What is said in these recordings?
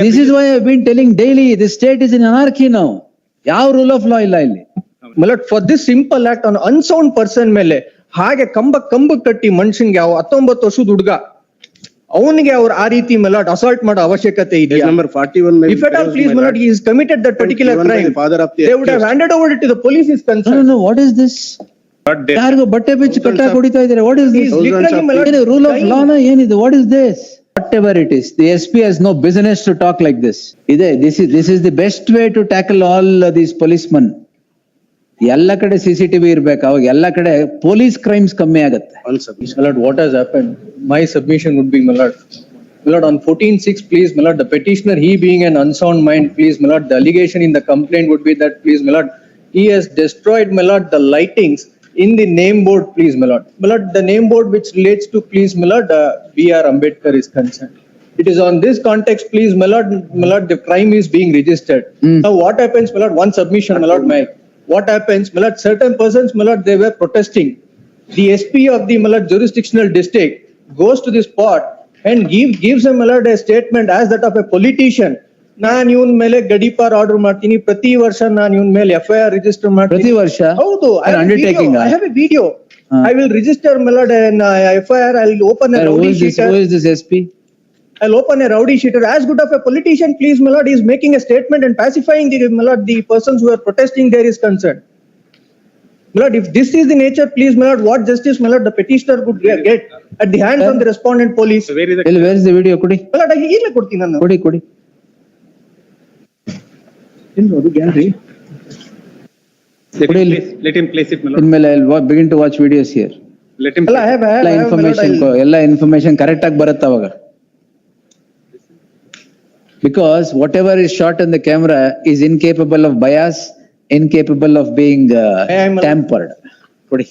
This is why I've been telling daily, the state is in anarchy now. ಯಾವ rule of law ಇಲ್ಲ ಇಲ್ಲಿ. ಮಲಟ್ for this simple act on unsound person ಮೇಲೆ ಹಾಗೆ ಕಂಬ ಕಟ್ಟಿ ಮನುಷ್ಯನ್ಗೆ 19 ವರ್ಷದ ಹುಡುಗ ಅವನಿಗೆ ಅವ್ರು ಆ ರೀತಿ ಮಲಟ್ ಅಸಾಲ್ಟ್ ಮಾಡೋ ಅವಶ್ಯಕತೆ ಇದೆಯಾ? Number 41. If at all, please, my lord, he has committed that particular Given by the crime, father of the they would have handed over it to the police is No, no, concerned. no, what is this? ಯಾರಿಗೋ ಬಟ್ಟೆ ಬಿಚ್ಚಿ ಕಟ್ಟಾಕ್ ಹೊಡಿತಾ ಇದಾರೆ. What is He this? is literally, my lord, rule of dying. ಲಾ ನ ಏನಿದೆ? What is this? Whatever it is, the SP has no business to talk like this. This is the best way to tackle all these policemen. ಎಲ್ಲ ಕಡೆ CCTV ಇರ್ಬೇಕು, ಅವಾಗ ಎಲ್ಲ ಕಡೆ police crimes ಕಮ್ಮಿ ಆಗತ್ತೆ. One submission. My lord, what has happened? My submission would be, my lord, on 14/6, please, my lord, the petitioner, he being an unsound mind, please, my lord, the allegation in the complaint would be that, please, my lord, he has destroyed, my lord, the lightings in the name board, please, my lord. My lord, the name board which relates to, please, my lord, B.R. Ambedkar is concerned. It is on this context, please, my lord, the crime is being registered. Now, what happens, my lord, one submission, my lord, what happens, my lord, certain persons, my lord, they were protesting. The SP of the, my lord, jurisdictional district goes to the spot and gives a, my lord, a statement as that of a politician. ನಾನು ಇವನ್ ಮೇಲೆ ಗಡೀಪಾರ್ order ಮಾಡ್ತೀನಿ, ಪ್ರತಿ ವರ್ಷ ನಾನು ಇವನ್ ಮೇಲೆ FIR register ಮಾಡ್ತೀನಿ. ಪ್ರತಿ ವರ್ಷ? ಹೌದು, Undertaking. I have a video. I will register, my lord, an FIR. I will open a rowdy sheeter. Who is this SP? I'll open a rowdy sheeter. As good of a politician, please, my lord, he is making a statement and pacifying the, my lord, the persons who are protesting there is concerned. My lord, if this is the nature, please, my lord, what justice, my lord, the petitioner would get at the hands of the respondent police. So where is the? Where is the video? ಕೊಡಿ My lord, ಈಗಲೇ ಕೊಡ್ತೀನಿ ನಾನು. ಕೊಡಿ. Let him place it, my lord. ಇನ್ಮೇಲೆ I'll begin to watch videos here. Let him. ಅಲ್ಲ, I have, ಎಲ್ಲ information correct ಆಗಿ ಬರುತ್ತೆ ಅವಾಗ. Because whatever is shot on the camera is incapable of bias, incapable of being tampered. ಕೊಡಿ.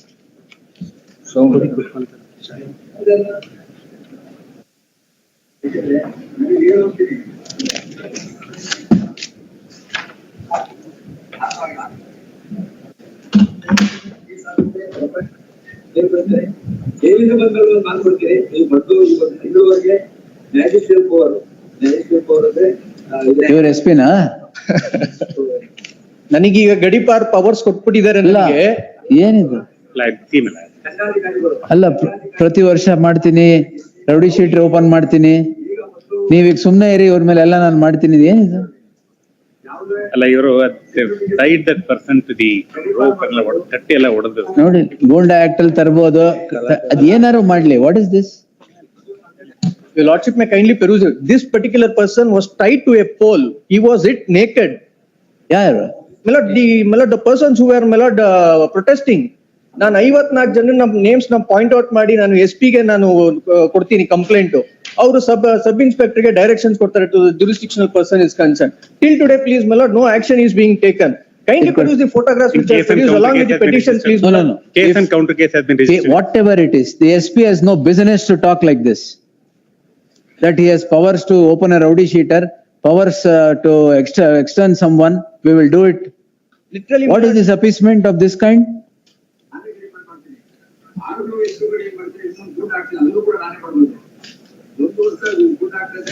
ಜೈಲಿಂದ ಬಂದವರು ನಾನು ಕೊಡ್ತೀನಿ. ನೀವು ಬಂದು ಇಲ್ಲಿವರೆಗೆ ನ್ಯಾಜಿಸ್ಟ್ರೇಟ್ ಪವರ್ ಅಂದ್ರೆ ಇವ್ರ SP ನಾ? ನನಗೀಗ ಗಡೀಪಾರ್ ಪವರ್ಸ್ ಕೊಟ್ಬಿಟ್ಟಿದ್ದಾರೆ ಇಲ್ಲ, ನನಗೆ. ಏನಿದು? ಕನ್ನಡಿಗರು ಅಲ್ಲ, ಪ್ರತಿ ವರ್ಷ ಮಾಡ್ತೀನಿ, ರೌಡಿ ಶೀಟರ್ ಓಪನ್ ಮಾಡ್ತೀನಿ, ನೀವೀಗ ಸುಮ್ನೆ ಇರಿ, ಇವ್ರ ಮೇಲೆ ಎಲ್ಲ ನಾನು ಮಾಡ್ತೀನಿ, ಏನಿದು? ಅಲ್ಲ, ಇವರು tied that person to the rope ಎಲ್ಲ ಕಟ್ಟಿ ಎಲ್ಲ ಹೊಡೆದು ನೋಡಿ, ಗೂಂಡಾ ಆಕ್ಟ್ ಅಲ್ಲಿ ತರಬಹುದು, ಅದ್ ಏನಾರು ಮಾಡ್ಲಿ. What is this? Your lordship may kindly peruse it. This particular person was tied to a pole. He was hit naked. ಯಾರು? My lord, the persons who were, my lord, protesting. ನಾನು 54 ಜನ ನಮ್ಮ names ನ point out ಮಾಡಿ ನಾನು SP ಗೆ ನಾನು ಕೊಡ್ತೀನಿ ಕಂಪ್ಲೇಂಟ್. ಅವರು ಸಬ್ ಇನ್ಸ್ಪೆಕ್ಟರ್ ಗೆ ಡೈರೆಕ್ಷನ್ಸ್ ಕೊಡ್ತಾರೆ to the jurisdictional person is concerned. Till today, please, my lord, no action is being taken. Kindly produce the photographs which are produced along with the petition, please. No. Case and counter case has been registered. Whatever it is, the SP has no business to talk like this. That he has powers to open a rowdy sheeter, powers to extend someone, we will do it. Literally, What is this appeasement of this kind? ಆರೋಗ್ಯ ವಯಸ್ಸುಗಳು ಏನ್ ಮಾಡ್ತಾರೆ, ಇನ್ನೊಂದು good ಆಗ್ತದೆ, ಅದನ್ನು ಕೂಡ ನಾನೇ ಮಾಡ್ಬೋದು. 1 ವರ್ಷ ಗುಡ್ ಆಗ್ತದೆ,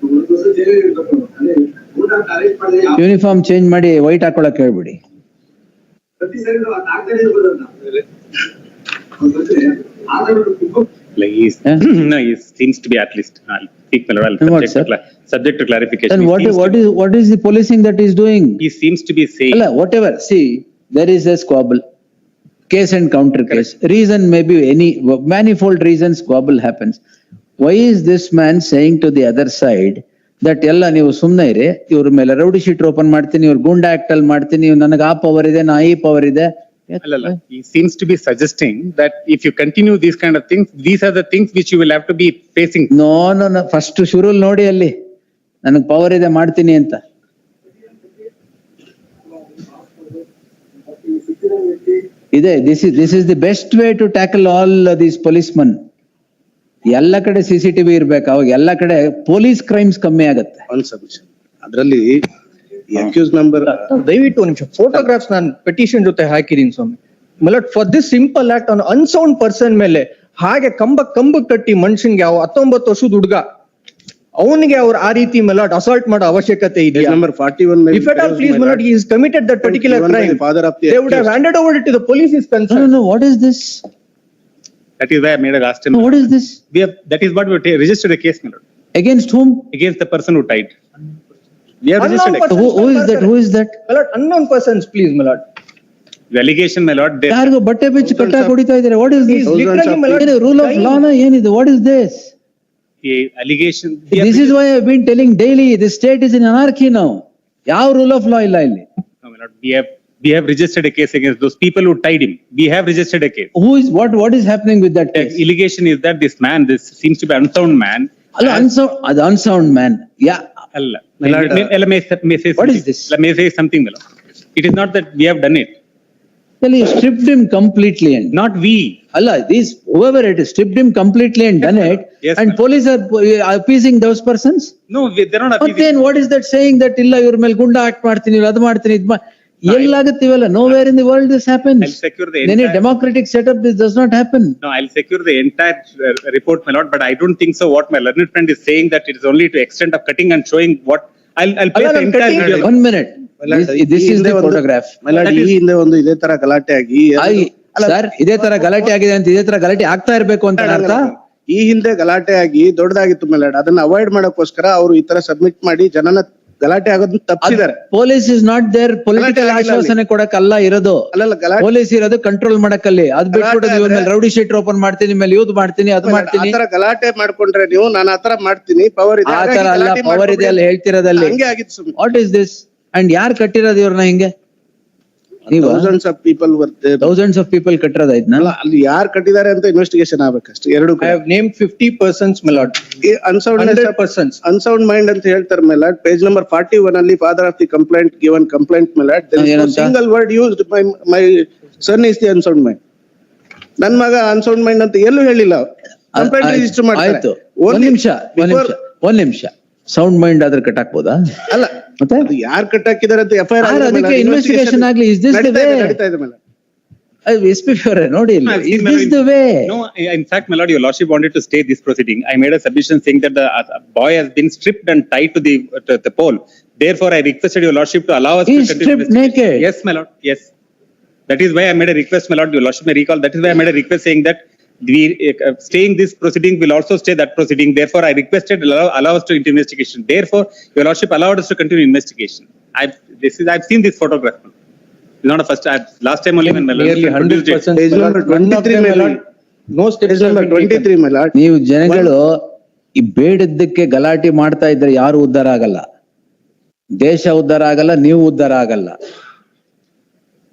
1 ವರ್ಷ ಜೈಲಲ್ಲಿ ಇರ್ಬೇಕು. ಅದೇ ಗುಡ್ ಆಕ್ಟ್ ಅರೆಸ್ಟ್ ಮಾಡಿದ್ರೆ ಯೂನಿಫಾರ್ಮ್ ಚೇಂಜ್ ಮಾಡಿ ವೈಟ್ ಹಾಕೊಳಕ್ ಹೇಳ್ಬಿಡಿ. ಪ್ರತಿ ಸರಿ ನಾವು ಆಗ್ತಾನೆ ಇರ್ಬೋದಲ್ಲ. ಅವ್ರು ಬಂದ್ರೆ ಆಧಾರ Like no, he seems to be at least. I'll speak, my lord. Subject to clarification. Then what is the policing that is doing? He seems to be saying. Alla, whatever. See, there is a squabble, case and counter case. Reason may be any manifold reasons squabble happens. Why is this man saying to the other side that ಎಲ್ಲ ನೀವು ಸುಮ್ನೆ ಇರಿ, ಇವ್ರ ಮೇಲೆ rowdy sheeter open ಮಾಡ್ತೀನಿ, ಇವ್ರ ಗೂಂಡಾ act ಅಲ್ಲಿ ಮಾಡ್ತೀನಿ, ನನಗೆ ಆ ಪವರ್ ಇದೆ, ನಾ ಈ ಪವರ್ ಇದೆ? He seems to be suggesting that if you continue these kind of things, these are the things which you will have to be facing. No. First ಶುರುಲ್ ನೋಡಿ, ಅಲ್ಲಿ ನನಗ್ ಪವರ್ ಇದೆ ಮಾಡ್ತೀನಿ ಅಂತ. ಇದೆ, this is the best way to tackle all these policemen. ಎಲ್ಲ ಕಡೆ CCTV ಇರ್ಬೇಕು, ಅವಾಗ ಎಲ್ಲ ಕಡೆ ಪೊಲೀಸ್ ಕ್ರೈಮ್ಸ್ ಕಮ್ಮಿ ಆಗತ್ತೆ. One submission. ಅದರಲ್ಲಿ accused number. ದಯವಿಟ್ಟು ಒಂದು ನಿಮಿಷ ಫೋಟೋಗ್ರಾಫ್ಸ್ ನಾನು ಪೆಟಿಷನ್ ಜೊತೆ ಹಾಕಿದೀನಿ ಸ್ವಾಮಿ. My lord, for this simple act on unsound person ಮೇಲೆ ಹಾಗೆ ಕಂಬ ಕಟ್ಟಿ ಮನುಷ್ಯನ್ಗೆ 19 ವರ್ಷದ ಹುಡುಗ ಅವನಿಗೆ ಅವ್ರು ಆ ರೀತಿ ಮೆಲಾಡ್ ಅಸಾಲ್ಟ್ ಮಾಡೋ ಅವಶ್ಯಕತೆ Page ಇದೆಯಾ? number 41 may be If at all, closed, please, my my lord. lord, he has committed that particular Given by crime. the father of the They would have accused. handed over it to the police is No, concerned. no, what is this? That is why I made a last time. No, what is this? We have, that is what we have registered a case, my lord, Against whom? against the person who died. We have Unknown registered a person. case. Who is that? Who is that? My lord, unknown persons, please, my lord. The allegation, my lord, there, ಯಾರಿಗೋ ಬಟ್ಟೆ ಬಿಚ್ಚಿ ಕಟ್ಟಾಕ್ ಹೊಡಿತಾ ಇದಾರೆ. What is He this? is literally, my lord, rule of dying. ಲಾನ ಏನಿದೆ? What is this? a allegation. This is why I've been telling daily, the state is in anarchy now. ಯಾವ rule of law ಇಲ್ಲ ಇಲ್ಲಿ. No, my lord, we have registered a case against those people who tied him. We have registered a case. Who is, what is happening with that The case? allegation is that this man, this seems to be unsound man. ಅಲ್ಲ ಅದು unsound man. Yeah. Allah. My lord, May say what is something. this? May say something, my lord. It is not that we have done it. Well, you stripped him completely and Not we. Allah, these whoever it is stripped him completely and done it. Yes, And ma'am. police are appeasing those persons. No, they're not appeasing. Then what is that saying that ಇಲ್ಲ ಇವ್ರ ಮೇಲೆ ಗುಂಡ act ಮಾಡ್ತೀನಿ ಅದು ಮಾಡ್ತೀನಿ ಇದು ಎಲ್ಲಾಗತ್ತಿವಲ್ಲ. Nowhere in the world this happens. I'll secure the In any entire- democratic setup this does not happen. No, I'll secure the entire report, my lord, but I don't think so. What my learned friend is saying that it is only to extent of cutting and showing what, I'll place Allah, the I'm entire cutting- video. One minute. My lord, This ಈ is ಹಿಂದೆ the ಒಂದು- photograph. My lord, That ಈ is- ಹಿಂದೆ ಒಂದು ಇದೇ ತರ ಗಲಾಟೆ ಆಗಿ ಸರ್ ಇದೇ ತರ ಗಲಾಟೆ ಆಗಿದೆ ಅಂತ ಇದೇ ತರ ಗಲಾಟೆ ಆಗ್ತಾ ಇರ್ಬೇಕು ಅಂತ ಅರ್ಥ. ಈ ಹಿಂದೆ ಗಲಾಟೆ ಆಗಿ ದೊಡ್ಡದಾಗಿತ್ತು my lord. ಅದನ್ನ ಅವಾಯ್ಡ್ ಮಾಡಕ್ಕೋಸ್ಕರ ಅವರು ಈ ತರ ಸಬ್ಮಿಟ್ ಮಾಡಿ ಜನನ ಗಲಾಟೆ ಆಗೋದನ್ನ ತಪ್ಪಿಸಿದ್ದಾರೆ. Police is not there political ಗಲಾಟೆ ಆಗಿಲ್ಲ ಆಶ್ವಾಸನೆ ಕೊಡಕ್ಕಲ್ಲ ಇರೋದು. ಅಲ್ಲಲ್ಲ ಗಲಾಟೆ ಪೊಲೀಸ್ ಇರೋದು ಕಂಟ್ರೋಲ್ ಮಾಡಕ್ಕಲ್ಲಿ. ಅದ್ ಬಿಟ್ಬಿಟ್ಟು ಗಲಾಟೆ ನೀವು ಆದ್ರೆ- ಮೇಲೆ ರೌಡಿ ಶೀಟರ್ ಓಪನ್ ಮಾಡ್ತೀನಿ, ನಿಮ್ಮ ಯೂತ್ ಮಾಡ್ತೀನಿ, ಅದು ಮಾಡ್ತೀನಿ. ಆತರ ಗಲಾಟೆ ಮಾಡ್ಕೊಂಡ್ರೆ ನೀವು ನಾನು ಆತರ ಮಾಡ್ತೀನಿ ಪವರ್ ಇದೆ ಆ ಹಾಗಾಗಿ ತರ ಅಲ್ಲ, ಗಲಾಟೆ ಪವರ್ ಇದೆ ಅಲ್ಲಿ ಹೇಳ್ತಿರೋದಲ್ಲಿ. ಹಂಗೆ ಆಗಿತ್ತು ಸುಮ್ನೆ. What is this? ಅಂಡ್ ಯಾರು ಕಟ್ಟಿರೋದು ಇವ್ರನ್ನ ಹಿಂಗೆ? ನೀವು ಥೌಸಂಡ್ಸ್ ಆಫ್ ಪೀಪಲ್ ವರ್ತೆ ಥೌಸಂಡ್ಸ್ ಆಫ್ ಪೀಪಲ್ ಕಟ್ಟಿರೋದು ಇದನ್ನ. ಅಲ್ಲ ಅಲ್ಲಿ ಯಾರು ಕಟ್ಟಿದ್ದಾರೆ ಅಂತ ಇನ್ವೆಸ್ಟಿಗೇಷನ್ ಆಗ್ಬೇಕಷ್ಟೇ ಎರಡು I have named 50 persons, my lord. Unsound 100 persons. Unsound mind ಅಂತ ಹೇಳ್ತಾರೆ ಮೇಲಾಡ್ ಪೇಜ್ ನಂಬರ್ 41 ಅಲ್ಲಿ father of the complaint given complaint my lord ಏನಂತ? Single word used my son is the unsound mind. ನನ್ ಮಗ ಅನ್ಸೌಂಡ್ ಮೈಂಡ್ ಅಂತ ಎಲ್ಲೂ ಹೇಳಿಲ್ಲ. Complaint register ಮಾಡ್ತಾರೆ. ಆಯ್ತು, ಒಂದ್ ನಿಮಿಷ ಸೌಂಡ್ ಮೈಂಡ್ ಆದ್ರೆ ಕಟ್ಟಾಕ್ಬೋದಾ? ಅಲ್ಲ ಮತ್ತೆ ಅದು ಯಾರು ಕಟ್ಟಾಕಿದ್ದಾರೆ ಅಂತ ಎಫ್ಐಆರ್ ಅದಕ್ಕೆ ಇನ್ವೆಸ್ಟಿಗೇಷನ್ ಆಗ್ಲಿ. Is this the way? ನಡೀತಾ ಇದೆ ಮೇಲಾಡ್. ಎಸ್ ಪಿ ಅವರೇ ನೋಡಿ, No, I've seen, is my this lord, the way? No, in fact, my lord, your lordship wanted to stay this proceeding. I made a submission saying that the boy has been stripped and tied to the pole. Therefore, I requested your lordship to allow us He to is continue. stripped investigation. naked. Yes, my lord, yes. That is why I made a request, my lord, your lordship may recall. That is why I made a request saying that we staying this proceeding will also stay that proceeding. Therefore, I requested allow us to into investigation. Therefore, your lordship allowed us to continue investigation. I've seen this photograph. It's not a first. Last time only when my Nearly lordship 100 produced it. persons. Page my number lord. One of 23 them, my maybe. lord, no steps page have number been taken. 23 ಮೇಲಾಡ್. ನೀವು ಜನಗಳು ಈ ಬೇಡದ್ದಕ್ಕೆ ಗಲಾಟೆ ಮಾಡ್ತಾ ಇದ್ರೆ ಯಾರು ಉದ್ಧಾರ ಆಗಲ್ಲ. ದೇಶ ಉದ್ಧಾರ ಆಗಲ್ಲ, ನೀವು ಉದ್ಧಾರ ಆಗಲ್ಲ.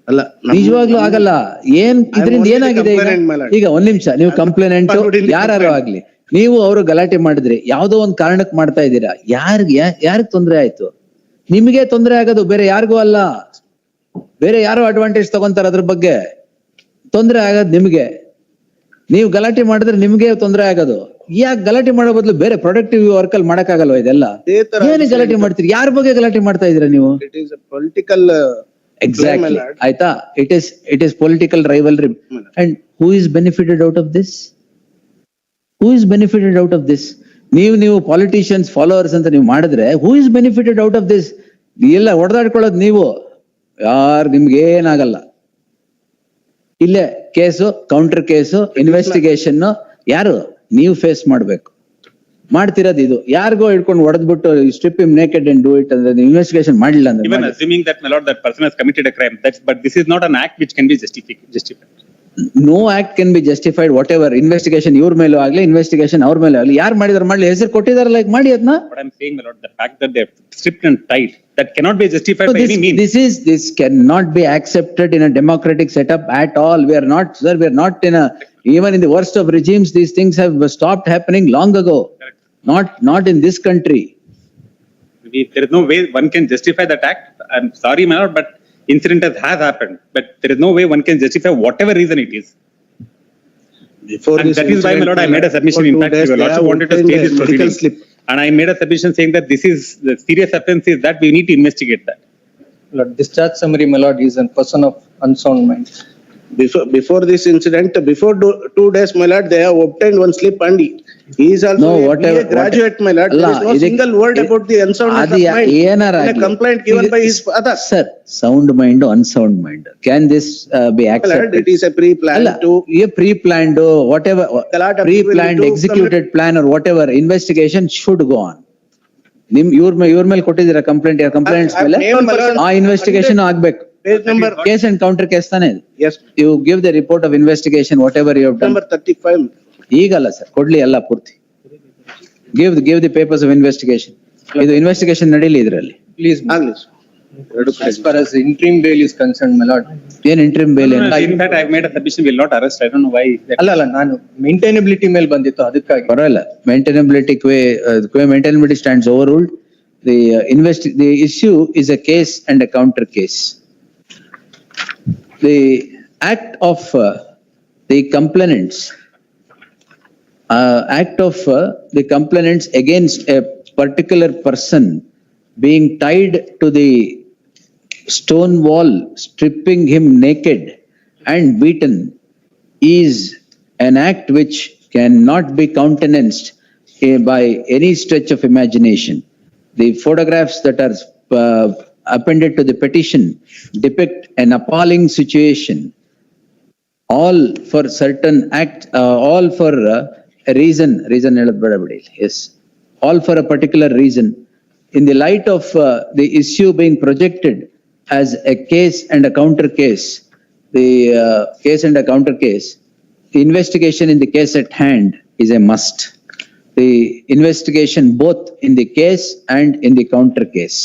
ಅಲ್ಲ ನಿಜವಾಗ್ಲೂ ಆಗಲ್ಲ. ಇದರಿಂದ only the ಏನಾಗಿದೆ ಈಗ? complainant, my lord. ಈಗ ಒಂದ್ ನಿಮಿಷ, ನೀವು ಕಂಪ್ಲೇನೆಂಟ್ Forwarding the ಯಾರು complaint. ಆಗ್ಲಿ, ನೀವು ಅವರು ಗಲಾಟೆ ಮಾಡಿದ್ರಿ, ಯಾವ್ದೋ ಒಂದ್ ಕಾರಣಕ್ಕೆ ಮಾಡ್ತಾ ಇದ್ದೀರಾ. ಯಾರಿಗ್ ತೊಂದ್ರೆ ಆಯ್ತು? ನಿಮಗೆ ತೊಂದ್ರೆ ಆಗೋದು, ಬೇರೆ ಯಾರಿಗೂ ಅಲ್ಲ. ಬೇರೆ ಯಾರೋ ಅಡ್ವಾಂಟೇಜ್ ತಗೊಂತಾರ ಅದ್ರ ಬಗ್ಗೆ. ತೊಂದ್ರೆ ಆಗೋದು ನಿಮ್ಗೆ. ನೀವು ಗಲಾಟೆ ಮಾಡಿದ್ರೆ ನಿಮ್ಗೆ ತೊಂದ್ರೆ ಆಗೋದು. ಯಾಕೆ ಗಲಾಟೆ ಮಾಡೋ ಬದಲು ಬೇರೆ ಪ್ರೊಡಕ್ಟಿವ್ ವರ್ಕ್ ಅಲ್ಲಿ ಮಾಡಕ್ಕಾಗಲ್ವಾ ಇದೆಲ್ಲ? ಇದೇ ತರ ಏನು ಗಲಾಟೆ ಮಾಡ್ತೀರಿ? ಯಾರ ಬಗ್ಗೆ ಗಲಾಟೆ ಮಾಡ್ತಾ ಇದೀರಾ ನೀವು? It is a political Exactly. ಆಯ್ತಾ? It is political rivalry. And who is benefited out of this? Who is benefited out of this? ನೀವು politicians followers ಅಂತ ನೀವು ಮಾಡಿದ್ರೆ who is benefited out of this? ಎಲ್ಲ ಹೊಡೆದಾಡ್ಕೊಳ್ಳೋದು ನೀವು. ನಿಮ್ಗೆ ಏನಾಗಲ್ಲ. ಇಲ್ಲೇ ಕೇಸು, ಕೌಂಟರ್ ಕೇಸು, ಇನ್ವೆಸ್ಟಿಗೇಷನ್ ಯಾರು? ನೀವು ಫೇಸ್ ಮಾಡ್ಬೇಕು. ಮಾಡ್ತಿರೋದು ಇದು. ಯಾರಿಗೋ ಹಿಡ್ಕೊಂಡು ಹೊಡೆದ್ಬಿಟ್ಟು strip him naked and do it ಅಂದ್ರೆ ಇನ್ವೆಸ್ಟಿಗೇಷನ್ ಮಾಡಿಲ್ಲ ಅಂದ್ರೆ Even ಮಾಡಿ. assuming that, my lord, that person has committed a crime, but this is not an act which can be justified. No act can be justified. Whatever investigation ಇವ್ರ ಮೇಲೂ ಆಗ್ಲಿ, investigation ಅವ್ರ ಮೇಲೆ ಆಗ್ಲಿ, ಯಾರು ಮಾಡಿದಾರೆ ಮಾಡ್ಲಿ, ಹೆಸರು ಕೊಟ್ಟಿದಾರಲ್ಲ, ಈಗ ಮಾಡಿ ಅದನ್ನ. What I'm saying, my lord, the fact that they have stripped and tied, that cannot be justified by any means. This cannot be accepted in a democratic setup at all. We are not, sir, we are not in a, even in the worst of regimes, these things have stopped happening long ago. Not in this country. There is no way one can justify that act. I'm sorry, my lord, but incident has happened, but there is no way one can justify whatever reason it is. And that is why, my lord, I made a submission. In fact, your lordship wanted to stay this proceeding. And I made a submission saying that this is, the serious offense is that we need to investigate that. Lord, discharge summary, my lord, is a person of unsound mind. before this incident, before 2 days, my lord, they have obtained one slip and he is also No, a whatever- BA graduate, my lord. There is ಅಲ್ಲ, no ಇದಕ್ಕೆ- single word about the unsoundness of ಅದು mind ಏನಾರ in a ಆಗ್ಲಿ. complaint given by his father. Sir, sound mind, unsound mind. Can this be My lord, accepted? it is a pre-plan ಅಲ್ಲ, to, a pre-planned, whatever, The lot of pre-planned, people will do executed plan or whatever, investigation should go on. ಇವ್ರ ಮೇಲೆ ಕೊಟ್ಟಿದ್ದೀರಾ complaint, complaints I- I ಮೇಲೆ named my lord ಆ investigation ಆಗ್ಬೇಕು. page number, case and counter case ತಾನೇ ಇದು. yes, You give the report of investigation, whatever you have done. number 35. ಈಗಲ್ಲ sir, ಕೊಡ್ಲಿ ಎಲ್ಲ ಪೂರ್ತಿ. Give the papers of investigation. ಇದು ಇನ್ವೆಸ್ಟಿಗೇಷನ್ ನಡೀಲಿ ಇದ್ರಲ್ಲಿ. Please, Agli. as far as interim bail is concerned, my lord. ಏನ್ ಇಂಟ್ರಿಮ್ ಬೇಲ್ ಏನು? In fact, I've made a submission, will not arrest. I don't know why. that- ಅಲ್ಲ ನಾನು ಮೇಂಟೈನಬಿಲಿಟಿ ಮೇಲೆ ಬಂದಿತ್ತು ಅದಕ್ಕಾಗಿ. ಪರವಾಗಿಲ್ಲ, maintainability maintainability stands overruled. The issue is a case and a counter case. The act of the complainants against a particular person being tied to the stone wall, stripping him naked and beaten is an act which cannot be countenanced by any stretch of imagination. The photographs that are appended to the petition depict an appalling situation, all for certain act, all for a reason ಹೇಳೋದ್ ಬೇಡ ಬಿಡಿ. Yes, all for a particular reason. In the light of the issue being projected as a case and a counter case, the case and a counter case, the investigation in the case at hand is a must. The investigation both in the case and in the counter case,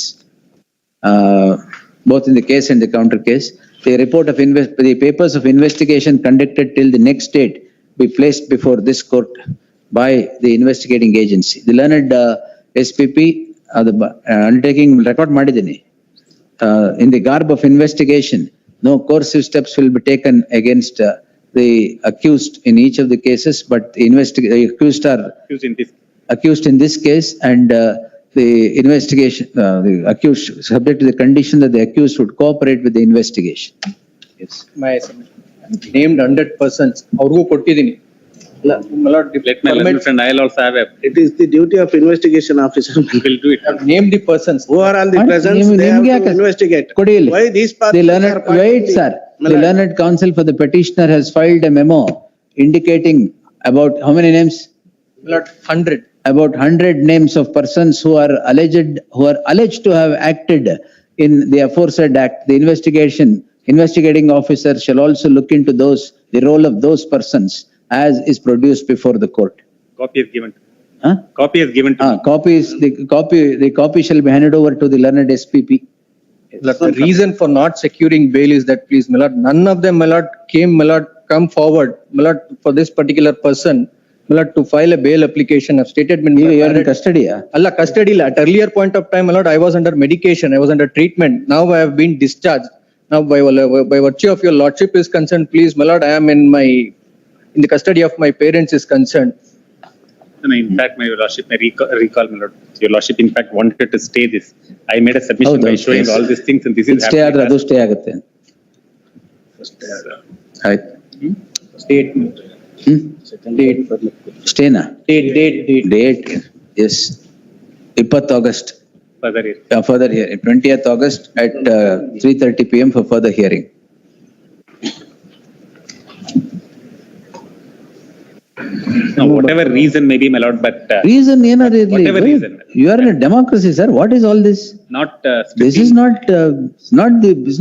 both in the case and the counter case, the report of the papers of investigation conducted till the next date be placed before this court by the investigating agency. The learned SPP, the undertaking record ಮಾಡಿದ್ದೀನಿ. In the garb of investigation, no coercive steps will be taken against the accused in each of the cases, but the accused are Accused in this. accused in this case, and the investigation, the accused, subject to the condition that the accused would cooperate with the investigation. Yes. My named 100 persons ಅವ್ರಿಗೂ ಕೊಟ್ಟಿದ್ದೀನಿ. My lord, if Let my permit, learned friend, I'll also have a, It is the duty of investigation officer. will do it. name the persons. Who are all the And present, ನಿಮ್ಗೆ they have ಯಾಕೆ? to investigate. ಕೊಡಿ ಇಲ್ಲಿ. Why these The parties learned, are part of wait, the- sir. My The lord, learned counsel for the petitioner has filed a memo indicating about how many names? My lord, 100. About 100 names of persons who are alleged to have acted in the aforesaid act. The investigating officer shall also look into the role of those persons as is produced before the court. Copy is given. Huh? Copy is given to me. The copy shall be handed over to the learned SPP. My lord, the reason for not securing bail is that, please, my lord, none of them, my lord, come forward, my lord, for this particular person, my lord, to file a bail application. I've stated in You my are in parent- custody, Allah custody la. At earlier point of time, my lord, I was under medication, I was under treatment. Now I have been discharged. Now by virtue of your lordship is concerned, please, my lord, I am in the custody of my parents is concerned. No, in fact, my lordship, may recall, my lord, your lordship in fact wanted to stay this. I made a submission ಹೌದು, by showing yes. all these things and this is stay ಆದ್ರೆ happening. ಅದು stay ಆಗುತ್ತೆ. ಆಯ್ತು. Statement. Date. ಸ್ಟೇನಾ? Date. Date, yes. 20 August. Further here. Further hearing, 20th August at 3:30 PM for further hearing. No, whatever reason may be, my lord, but Reason ಏನಾದ್ರು ಇರ್ಲಿ. Whatever reason. You are in a democracy, sir. What is all this? not This is it's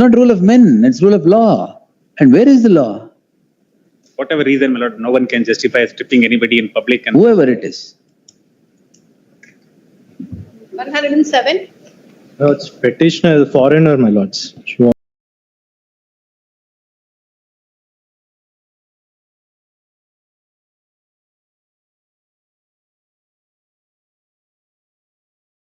not rule of men, it's rule of law. And where is the law? whatever reason, my lord, no one can justify stripping anybody in public and Whoever it is. 107. No, it's petitioner, is a foreigner, my lords. She